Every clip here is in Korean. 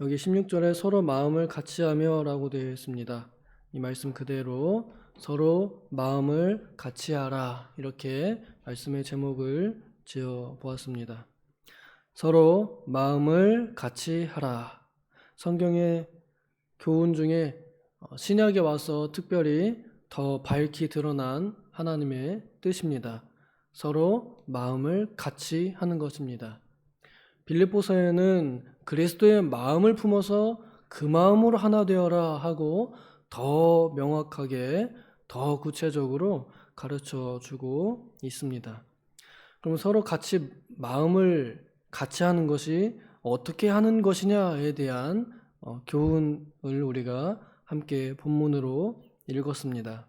여기 16절에 서로 마음을 같이 하며 라고 되어 있습니다. 이 말씀 그대로 서로 마음을 같이 하라, 이렇게 말씀의 제목을 지어 보았습니다. 서로 마음을 같이 하라. 성경의 교훈 중에 신약에 와서 특별히 더 밝히 드러난 하나님의 뜻입니다. 서로 마음을 같이 하는 것입니다. 빌립보서에는 그리스도의 마음을 품어서 그 마음으로 하나 되어라 하고 더 명확하게, 더 구체적으로 가르쳐 주고 있습니다. 그럼 서로 같이 마음을 같이 하는 것이 어떻게 하는 것이냐에 대한 교훈을 우리가 함께 본문으로 읽었습니다.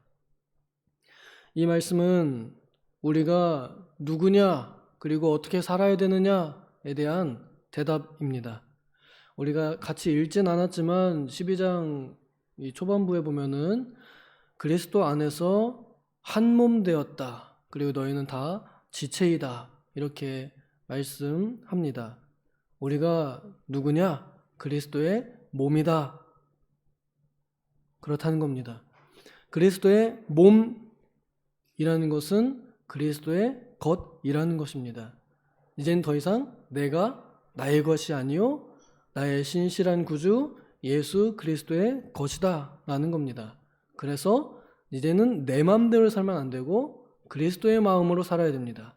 이 말씀은 우리가 누구냐, 그리고 어떻게 살아야 되느냐에 대한 대답입니다. 우리가 같이 읽진 않았지만 12장 이 초반부에 보면은 그리스도 안에서 한 몸 되었다, 그리고 너희는 다 지체이다, 이렇게 말씀합니다. 우리가 누구냐? 그리스도의 몸이다, 그렇다는 겁니다. 그리스도의 몸이라는 것은 그리스도의 것이라는 것입니다. 이젠 더 이상 내가 나의 것이 아니요 나의 신실한 구주 예수 그리스도의 것이다 라는 겁니다. 그래서 이제는 내 마음대로 살면 안 되고 그리스도의 마음으로 살아야 됩니다.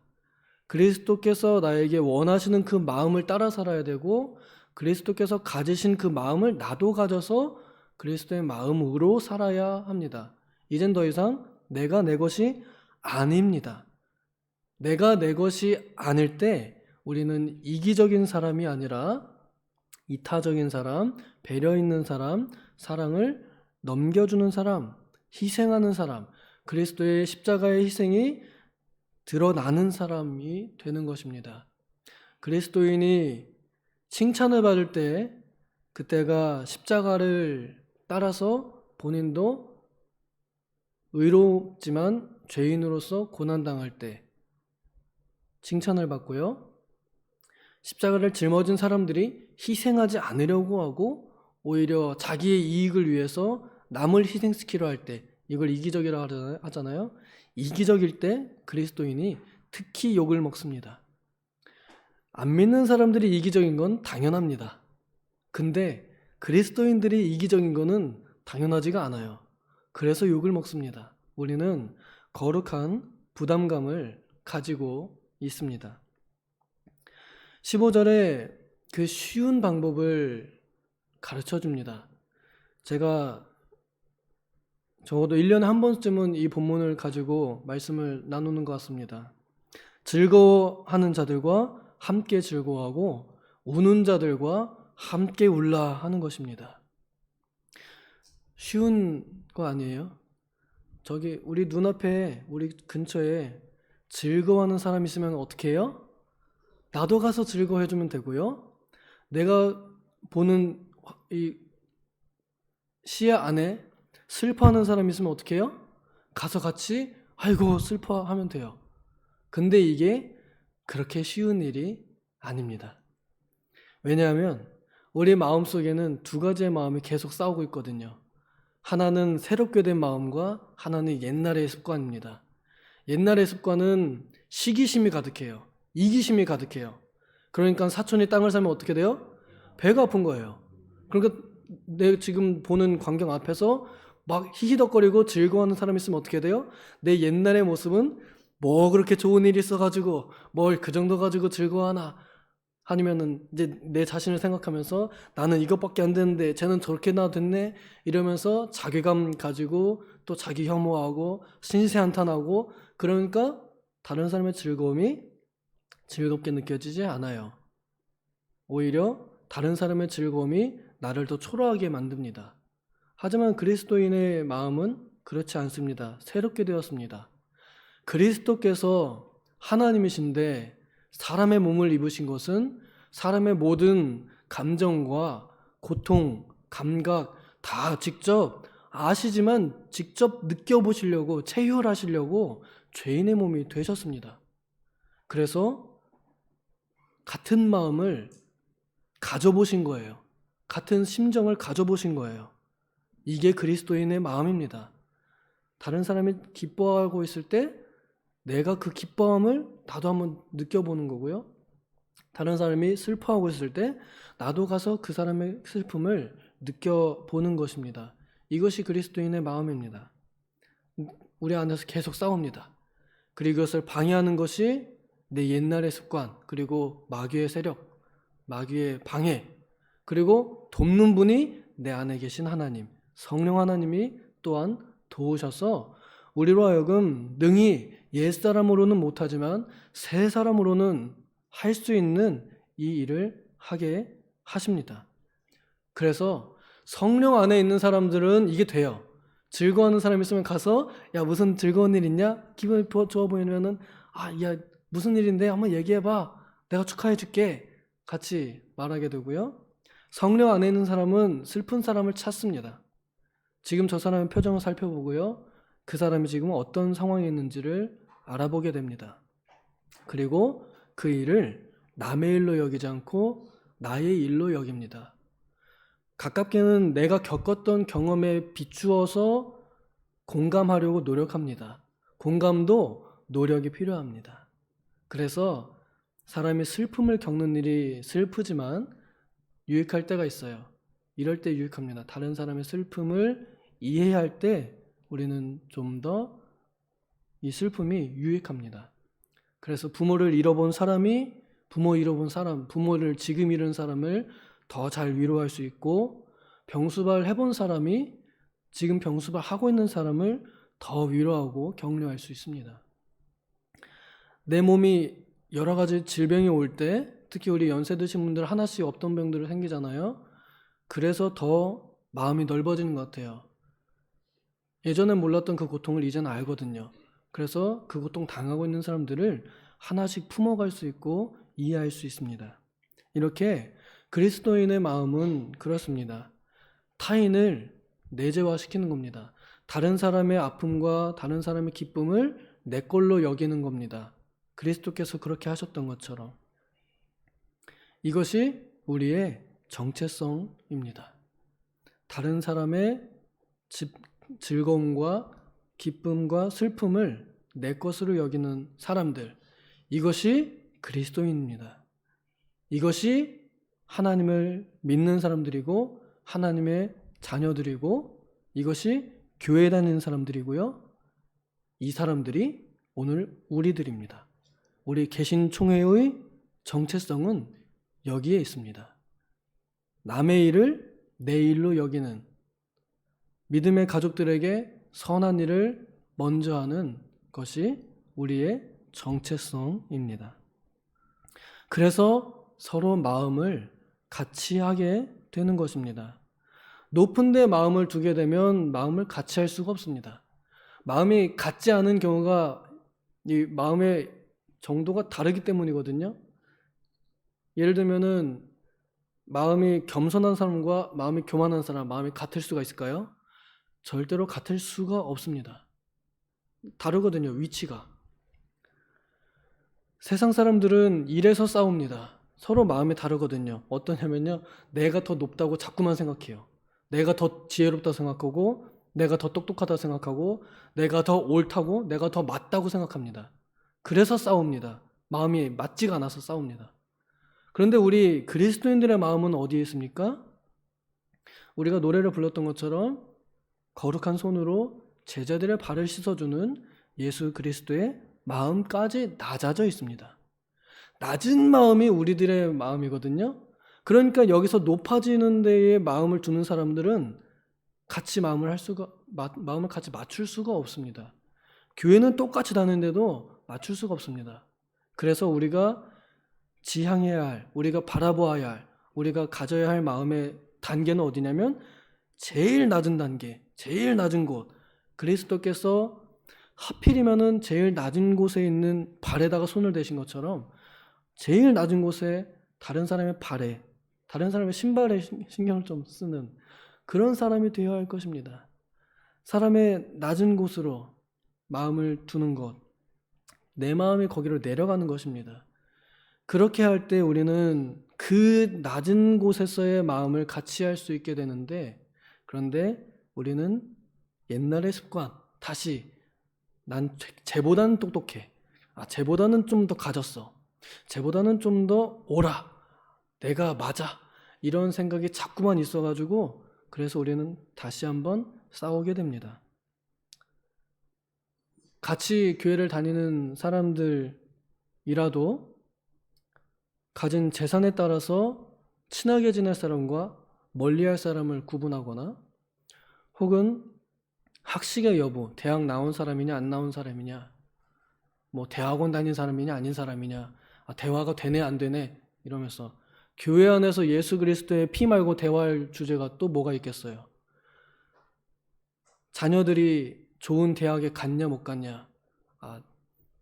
그리스도께서 나에게 원하시는 그 마음을 따라 살아야 되고, 그리스도께서 가지신 그 마음을 나도 가져서 그리스도의 마음으로 살아야 합니다. 이젠 더 이상 내가 내 것이 아닙니다. 내가 내 것이 아닐 때 우리는 이기적인 사람이 아니라 이타적인 사람, 배려 있는 사람, 사랑을 넘겨주는 사람, 희생하는 사람, 그리스도의 십자가의 희생이 드러나는 사람이 되는 것입니다. 그리스도인이 칭찬을 받을 때 그때가 십자가를 따라서 본인도 의롭지만 죄인으로서 고난당할 때 칭찬을 받고요, 십자가를 짊어진 사람들이 희생하지 않으려고 하고 오히려 자기의 이익을 위해서 남을 희생시키려 할 때, 이걸 이기적이라고 하잖아요. 이기적일 때 그리스도인이 특히 욕을 먹습니다. 안 믿는 사람들이 이기적인 건 당연합니다. 근데 그리스도인들이 이기적인 거는 당연하지가 않아요. 그래서 욕을 먹습니다. 우리는 거룩한 부담감을 가지고 있습니다. 15절에 그 쉬운 방법을 가르쳐 줍니다. 제가 적어도 1년에 한 번쯤은 이 본문을 가지고 말씀을 나누는 것 같습니다. 즐거워하는 자들과 함께 즐거워하고 우는 자들과 함께 울라 하는 것입니다. 쉬운 거 아니에요? 저기 우리 눈앞에, 우리 근처에 즐거워하는 사람 있으면 어떻게 해요? 나도 가서 즐거워해주면 되고요, 내가 보는 이 시야 안에 슬퍼하는 사람 있으면 어떻게 해요? 가서 같이 아이고 슬퍼하면 돼요. 근데 이게 그렇게 쉬운 일이 아닙니다. 왜냐하면 우리 마음속에는 두 가지의 마음이 계속 싸우고 있거든요. 하나는 새롭게 된 마음과 하나는 옛날의 습관입니다. 옛날의 습관은 시기심이 가득해요. 이기심이 가득해요. 그러니까 사촌이 땅을 사면 어떻게 돼요? 배가 아픈 거예요. 그러니까 내 지금 보는 광경 앞에서 막 히히덕거리고 즐거워하는 사람이 있으면 어떻게 돼요? 내 옛날의 모습은 뭐 그렇게 좋은 일이 있어가지고 뭘 그 정도 가지고 즐거워하나, 아니면은 이제 내 자신을 생각하면서 나는 이것밖에 안 되는데 쟤는 저렇게나 됐네, 이러면서 자괴감 가지고 또 자기 혐오하고 신세한탄하고, 그러니까 다른 사람의 즐거움이 즐겁게 느껴지지 않아요. 오히려 다른 사람의 즐거움이 나를 더 초라하게 만듭니다. 하지만 그리스도인의 마음은 그렇지 않습니다. 새롭게 되었습니다. 그리스도께서 하나님이신데 사람의 몸을 입으신 것은 사람의 모든 감정과 고통, 감각 다 직접 아시지만 직접 느껴보시려고, 체휼하시려고 죄인의 몸이 되셨습니다. 그래서 같은 마음을 가져보신 거예요. 같은 심정을 가져보신 거예요. 이게 그리스도인의 마음입니다. 다른 사람이 기뻐하고 있을 때 내가 그 기뻐함을 나도 한번 느껴보는 거고요. 다른 사람이 슬퍼하고 있을 때 나도 가서 그 사람의 슬픔을 느껴보는 것입니다. 이것이 그리스도인의 마음입니다. 우리 안에서 계속 싸웁니다. 그리고 이것을 방해하는 것이 내 옛날의 습관, 그리고 마귀의 세력, 마귀의 방해, 그리고 돕는 분이 내 안에 계신 하나님, 성령 하나님이 또한 도우셔서 우리로 하여금 능히 옛사람으로는 못하지만 새 사람으로는 할 수 있는 이 일을 하게 하십니다. 그래서 성령 안에 있는 사람들은 이게 돼요. 즐거워하는 사람이 있으면 가서 야 무슨 즐거운 일 있냐? 기분이 좋아 보이면은 야 무슨 일인데 한번 얘기해봐. 내가 축하해줄게. 같이 말하게 되고요. 성령 안에 있는 사람은 슬픈 사람을 찾습니다. 지금 저 사람의 표정을 살펴보고요. 그 사람이 지금 어떤 상황에 있는지를 알아보게 됩니다. 그리고 그 일을 남의 일로 여기지 않고 나의 일로 여깁니다. 가깝게는 내가 겪었던 경험에 비추어서 공감하려고 노력합니다. 공감도 노력이 필요합니다. 그래서 사람이 슬픔을 겪는 일이 슬프지만 유익할 때가 있어요. 이럴 때 유익합니다. 다른 사람의 슬픔을 이해할 때 우리는 좀 더 이 슬픔이 유익합니다. 그래서 부모를 잃어본 사람이 부모를 지금 잃은 사람을 더 잘 위로할 수 있고, 병수발 해본 사람이 지금 병수발 하고 있는 사람을 더 위로하고 격려할 수 있습니다. 내 몸이 여러 가지 질병이 올 때, 특히 우리 연세 드신 분들 하나씩 없던 병들이 생기잖아요. 그래서 더 마음이 넓어지는 것 같아요. 예전엔 몰랐던 그 고통을 이제는 알거든요. 그래서 그 고통 당하고 있는 사람들을 하나씩 품어갈 수 있고 이해할 수 있습니다. 이렇게 그리스도인의 마음은 그렇습니다. 타인을 내재화시키는 겁니다. 다른 사람의 아픔과 다른 사람의 기쁨을 내 걸로 여기는 겁니다. 그리스도께서 그렇게 하셨던 것처럼. 이것이 우리의 정체성입니다. 다른 사람의 즐거움과 기쁨과 슬픔을 내 것으로 여기는 사람들, 이것이 그리스도인입니다. 이것이 하나님을 믿는 사람들이고 하나님의 자녀들이고 이것이 교회 다니는 사람들이고요. 이 사람들이 오늘 우리들입니다. 우리 개신총회의 정체성은 여기에 있습니다. 남의 일을 내 일로 여기는, 믿음의 가족들에게 선한 일을 먼저 하는 것이 우리의 정체성입니다. 그래서 서로 마음을 같이 하게 되는 것입니다. 높은 데 마음을 두게 되면 마음을 같이 할 수가 없습니다. 마음이 같지 않은 경우가 이 마음의 정도가 다르기 때문이거든요. 예를 들면은 마음이 겸손한 사람과 마음이 교만한 사람, 마음이 같을 수가 있을까요? 절대로 같을 수가 없습니다. 다르거든요, 위치가. 세상 사람들은 일에서 싸웁니다. 서로 마음이 다르거든요. 어떠냐면요, 내가 더 높다고 자꾸만 생각해요. 내가 더 지혜롭다 생각하고, 내가 더 똑똑하다 생각하고, 내가 더 옳다고, 내가 더 맞다고 생각합니다. 그래서 싸웁니다. 마음이 맞지가 않아서 싸웁니다. 그런데 우리 그리스도인들의 마음은 어디에 있습니까? 우리가 노래를 불렀던 것처럼 거룩한 손으로 제자들의 발을 씻어주는 예수 그리스도의 마음까지 낮아져 있습니다. 낮은 마음이 우리들의 마음이거든요. 그러니까 여기서 높아지는 데에 마음을 두는 사람들은 같이 마음을 같이 맞출 수가 없습니다. 교회는 똑같이 다니는데도 맞출 수가 없습니다. 그래서 우리가 지향해야 할, 우리가 바라보아야 할, 우리가 가져야 할 마음의 단계는 어디냐면 제일 낮은 단계, 제일 낮은 곳, 그리스도께서 하필이면은 제일 낮은 곳에 있는 발에다가 손을 대신 것처럼 제일 낮은 곳에 다른 사람의 발에, 다른 사람의 신발에 신경을 좀 쓰는 그런 사람이 되어야 할 것입니다. 사람의 낮은 곳으로 마음을 두는 것, 내 마음이 거기로 내려가는 것입니다. 그렇게 할 때 우리는 그 낮은 곳에서의 마음을 같이 할 수 있게 되는데, 그런데 우리는 옛날의 습관, 다시 난 쟤보다는 똑똑해. 쟤보다는 좀 더 가졌어. 쟤보다는 좀 더 옳아. 내가 맞아. 이런 생각이 자꾸만 있어가지고 그래서 우리는 다시 한번 싸우게 됩니다. 같이 교회를 다니는 사람들이라도 가진 재산에 따라서 친하게 지낼 사람과 멀리할 사람을 구분하거나 혹은 학식의 여부, 대학 나온 사람이냐 안 나온 사람이냐, 뭐 대학원 다닌 사람이냐 아닌 사람이냐, 대화가 되네 안 되네 이러면서 교회 안에서 예수 그리스도의 피 말고 대화할 주제가 또 뭐가 있겠어요? 자녀들이 좋은 대학에 갔냐 못 갔냐,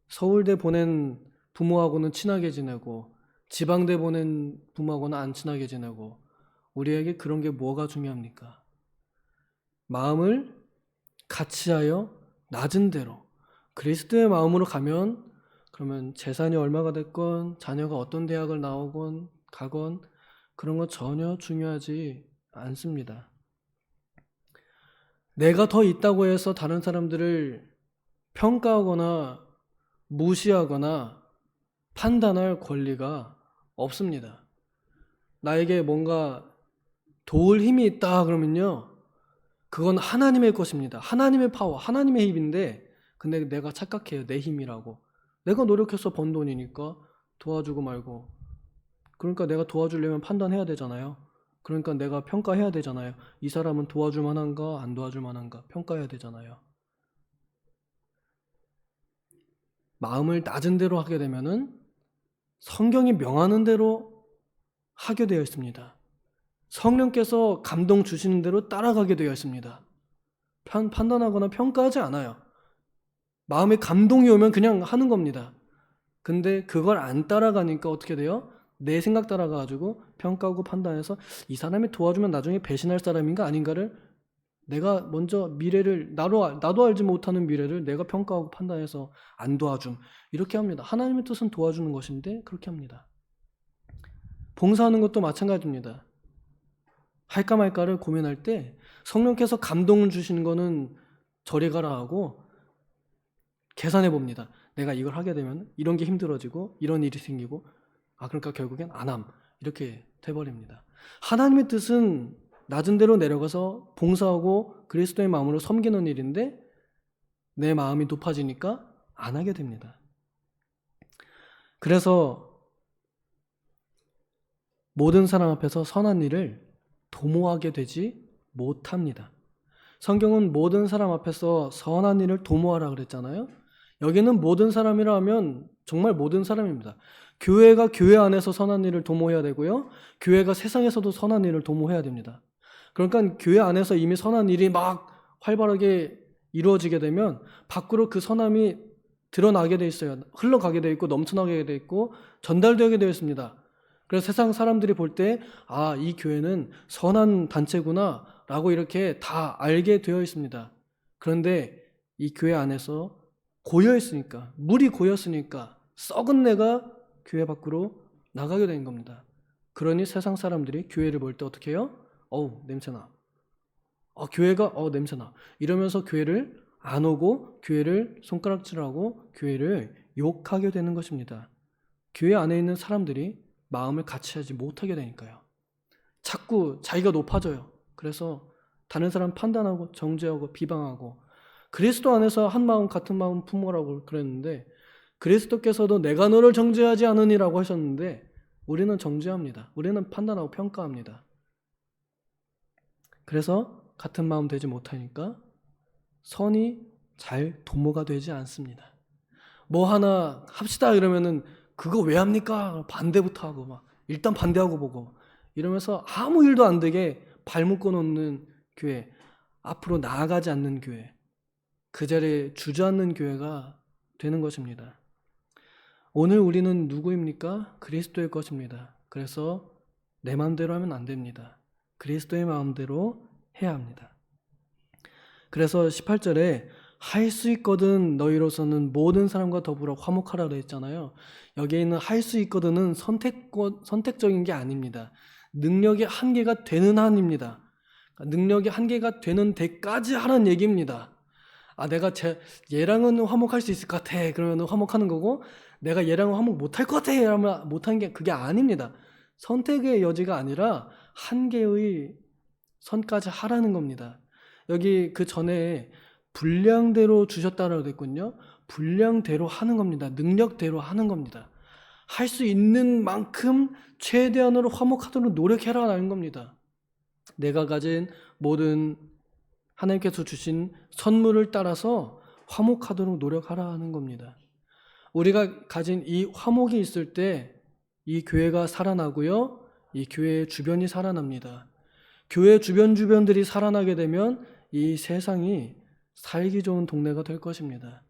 서울대 보낸 부모하고는 친하게 지내고 지방대 보낸 부모하고는 안 친하게 지내고, 우리에게 그런 게 뭐가 중요합니까? 마음을 같이 하여 낮은 대로 그리스도의 마음으로 가면, 그러면 재산이 얼마가 됐건 자녀가 어떤 대학을 나오건 가건 그런 거 전혀 중요하지 않습니다. 내가 더 있다고 해서 다른 사람들을 평가하거나 무시하거나 판단할 권리가 없습니다. 나에게 뭔가 도울 힘이 있다 그러면요, 그건 하나님의 것입니다. 하나님의 파워, 하나님의 힘인데, 근데 내가 착각해요. 내 힘이라고. 내가 노력해서 번 돈이니까 도와주고 말고. 그러니까 내가 도와주려면 판단해야 되잖아요. 그러니까 내가 평가해야 되잖아요. 이 사람은 도와줄 만한가 안 도와줄 만한가 평가해야 되잖아요. 마음을 낮은 대로 하게 되면은 성경이 명하는 대로 하게 되어 있습니다. 성령께서 감동 주시는 대로 따라가게 되어 있습니다. 판단하거나 평가하지 않아요. 마음에 감동이 오면 그냥 하는 겁니다. 근데 그걸 안 따라가니까 어떻게 돼요? 내 생각 따라가가지고 평가하고 판단해서 이 사람이 도와주면 나중에 배신할 사람인가 아닌가를, 내가 먼저 미래를, 나도 알지 못하는 미래를 내가 평가하고 판단해서 안 도와줌, 이렇게 합니다. 하나님의 뜻은 도와주는 것인데 그렇게 합니다. 봉사하는 것도 마찬가지입니다. 할까 말까를 고민할 때 성령께서 감동을 주시는 거는 저리 가라 하고 계산해 봅니다. 내가 이걸 하게 되면 이런 게 힘들어지고 이런 일이 생기고, 그러니까 결국엔 안 함, 이렇게 돼버립니다. 하나님의 뜻은 낮은 데로 내려가서 봉사하고 그리스도의 마음으로 섬기는 일인데 내 마음이 높아지니까 안 하게 됩니다. 그래서 모든 사람 앞에서 선한 일을 도모하게 되지 못합니다. 성경은 모든 사람 앞에서 선한 일을 도모하라 그랬잖아요. 여기는 모든 사람이라 하면 정말 모든 사람입니다. 교회가 교회 안에서 선한 일을 도모해야 되고요, 교회가 세상에서도 선한 일을 도모해야 됩니다. 그러니까 교회 안에서 이미 선한 일이 막 활발하게 이루어지게 되면 밖으로 그 선함이 드러나게 돼 있어요. 흘러가게 돼 있고 넘쳐나게 돼 있고 전달되게 되어 있습니다. 그래서 세상 사람들이 볼 때 이 교회는 선한 단체구나 라고 이렇게 다 알게 되어 있습니다. 그런데 이 교회 안에서 고여 있으니까, 물이 고였으니까 썩은 내가 교회 밖으로 나가게 된 겁니다. 그러니 세상 사람들이 교회를 볼 때 어떻게 해요? 냄새나. 교회가 냄새나. 이러면서 교회를 안 오고 교회를 손가락질하고 교회를 욕하게 되는 것입니다. 교회 안에 있는 사람들이 마음을 같이 하지 못하게 되니까요. 자꾸 자기가 높아져요. 그래서 다른 사람 판단하고 정죄하고 비방하고, 그리스도 안에서 한 마음 같은 마음 품으라고 그랬는데 그리스도께서도 내가 너를 정죄하지 않으니라고 하셨는데 우리는 정죄합니다. 우리는 판단하고 평가합니다. 그래서 같은 마음 되지 못하니까 선이 잘 도모가 되지 않습니다. 뭐 하나 합시다 이러면은 그거 왜 합니까? 반대부터 하고 막 일단 반대하고 보고 이러면서 아무 일도 안 되게 발 묶어 놓는 교회, 앞으로 나아가지 않는 교회, 그 자리에 주저앉는 교회가 되는 것입니다. 오늘 우리는 누구입니까? 그리스도의 것입니다. 그래서 내 마음대로 하면 안 됩니다. 그리스도의 마음대로 해야 합니다. 그래서 18절에 할 수 있거든 너희로서는 모든 사람과 더불어 화목하라고 했잖아요. 여기에 있는 할 수 있거든은 선택적인 게 아닙니다. 능력의 한계가 되는 한입니다. 능력의 한계가 되는 데까지 하라는 얘기입니다. 내가 얘랑은 화목할 수 있을 것 같아. 그러면 화목하는 거고, 내가 얘랑은 화목 못할 것 같아. 이러면 못한 게 그게 아닙니다. 선택의 여지가 아니라 한계의 선까지 하라는 겁니다. 여기 그 전에 분량대로 주셨다라고 했거든요. 분량대로 하는 겁니다. 능력대로 하는 겁니다. 할 수 있는 만큼 최대한으로 화목하도록 노력해라라는 겁니다. 내가 가진 모든 하나님께서 주신 선물을 따라서 화목하도록 노력하라 하는 겁니다. 우리가 가진 이 화목이 있을 때 이 교회가 살아나고요. 이 교회의 주변이 살아납니다. 교회 주변들이 살아나게 되면 이 세상이 살기 좋은 동네가 될 것입니다.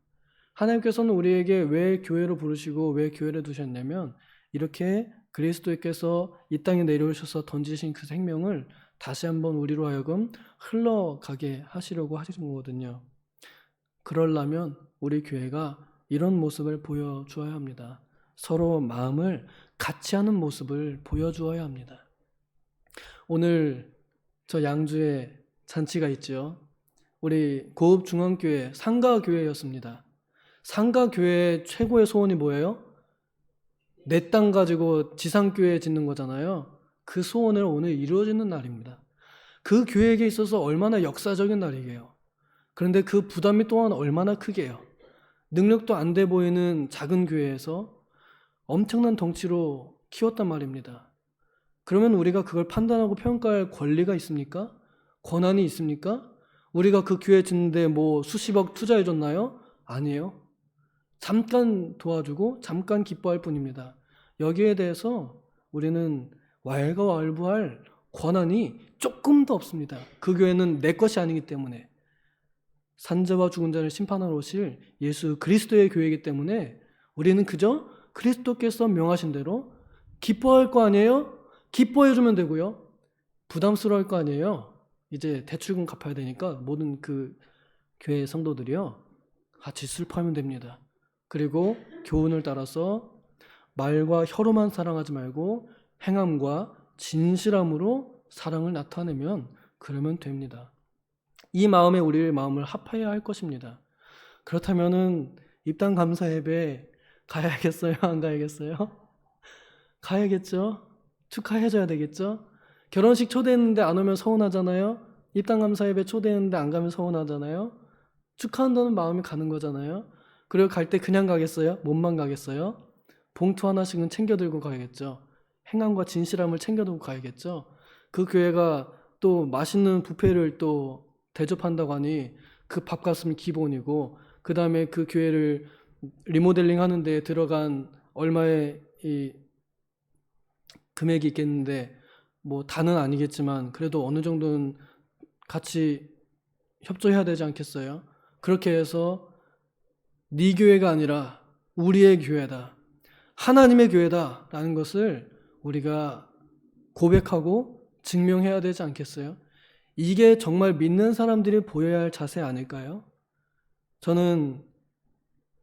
하나님께서는 우리에게 왜 교회로 부르시고 왜 교회를 두셨냐면 이렇게 그리스도께서 이 땅에 내려오셔서 던지신 그 생명을 다시 한번 우리로 하여금 흘러가게 하시려고 하시는 거거든요. 그러려면 우리 교회가 이런 모습을 보여주어야 합니다. 서로 마음을 같이 하는 모습을 보여주어야 합니다. 오늘 저 양주에 잔치가 있죠. 우리 고읍중앙교회 상가교회였습니다. 상가교회의 최고의 소원이 뭐예요? 내 땅 가지고 지상교회 짓는 거잖아요. 그 소원을 오늘 이루어지는 날입니다. 그 교회에게 있어서 얼마나 역사적인 날이게요. 그런데 그 부담이 또한 얼마나 크게요. 능력도 안 돼 보이는 작은 교회에서 엄청난 덩치로 키웠단 말입니다. 그러면 우리가 그걸 판단하고 평가할 권리가 있습니까? 권한이 있습니까? 우리가 그 교회 짓는데 뭐 수십억 투자해 줬나요? 아니에요. 잠깐 도와주고 잠깐 기뻐할 뿐입니다. 여기에 대해서 우리는 왈가왈부할 권한이 조금도 없습니다. 그 교회는 내 것이 아니기 때문에, 산자와 죽은 자를 심판하러 오실 예수 그리스도의 교회이기 때문에 우리는 그저 그리스도께서 명하신 대로 기뻐할 거 아니에요? 기뻐해 주면 되고요. 부담스러울 거 아니에요? 이제 대출금 갚아야 되니까 모든 그 교회 성도들이요, 같이 슬퍼하면 됩니다. 그리고 교훈을 따라서 말과 혀로만 사랑하지 말고 행함과 진실함으로 사랑을 나타내면 그러면 됩니다. 이 마음에 우리의 마음을 합해야 할 것입니다. 그렇다면은 입당 감사 예배 가야겠어요? 안 가야겠어요? 가야겠죠? 축하해줘야 되겠죠? 결혼식 초대했는데 안 오면 서운하잖아요? 입당 감사 예배 초대했는데 안 가면 서운하잖아요? 축하한다는 마음이 가는 거잖아요? 그리고 갈 때 그냥 가겠어요? 몸만 가겠어요? 봉투 하나씩은 챙겨 들고 가야겠죠? 행함과 진실함을 챙겨 들고 가야겠죠? 그 교회가 또 맛있는 뷔페를 또 대접한다고 하니 그 밥값은 기본이고, 그 다음에 그 교회를 리모델링 하는데 들어간 얼마의 이 금액이 있겠는데, 뭐 다는 아니겠지만 그래도 어느 정도는 같이 협조해야 되지 않겠어요? 그렇게 해서 네 교회가 아니라 우리의 교회다, 하나님의 교회다 라는 것을 우리가 고백하고 증명해야 되지 않겠어요? 이게 정말 믿는 사람들이 보여야 할 자세 아닐까요? 저는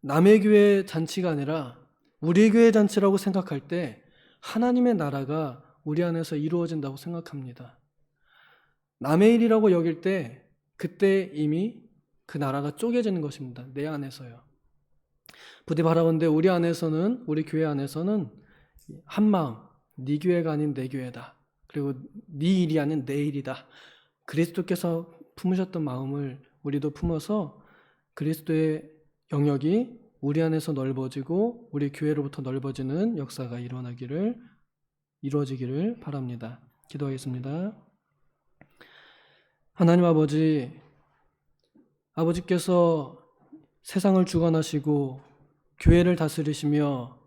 남의 교회 잔치가 아니라 우리 교회 잔치라고 생각할 때 하나님의 나라가 우리 안에서 이루어진다고 생각합니다. 남의 일이라고 여길 때 그때 이미 그 나라가 쪼개지는 것입니다. 내 안에서요. 부디 바라건대 우리 안에서는, 우리 교회 안에서는 한마음, 네 교회가 아닌 내 교회다, 그리고 네 일이 아닌 내 일이다, 그리스도께서 품으셨던 마음을 우리도 품어서 그리스도의 영역이 우리 안에서 넓어지고 우리 교회로부터 넓어지는 역사가 이루어지기를 바랍니다. 기도하겠습니다. 하나님 아버지께서 세상을 주관하시고 교회를 다스리시며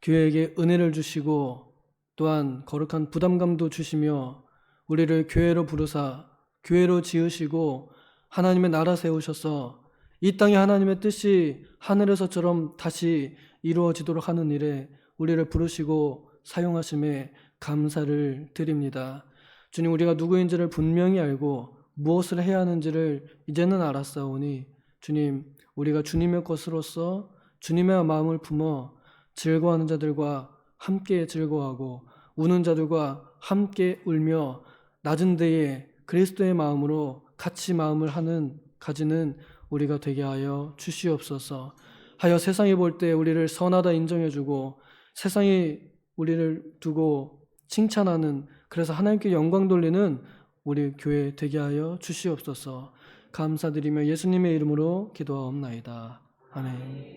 교회에게 은혜를 주시고 또한 거룩한 부담감도 주시며 우리를 교회로 부르사 교회로 지으시고 하나님의 나라 세우셔서 이 땅에 하나님의 뜻이 하늘에서처럼 다시 이루어지도록 하는 일에 우리를 부르시고 사용하심에 감사를 드립니다. 주님, 우리가 누구인지를 분명히 알고 무엇을 해야 하는지를 이제는 알았사오니 주님, 우리가 주님의 것으로서 주님의 마음을 품어 즐거워하는 자들과 함께 즐거워하고 우는 자들과 함께 울며 낮은 데에 그리스도의 마음으로 같이 마음을 가지는 우리가 되게 하여 주시옵소서. 하여 세상이 볼 때 우리를 선하다 인정해주고 세상이 우리를 두고 칭찬하는, 그래서 하나님께 영광 돌리는 우리 교회 되게 하여 주시옵소서. 감사드리며 예수님의 이름으로 기도하옵나이다. 아멘.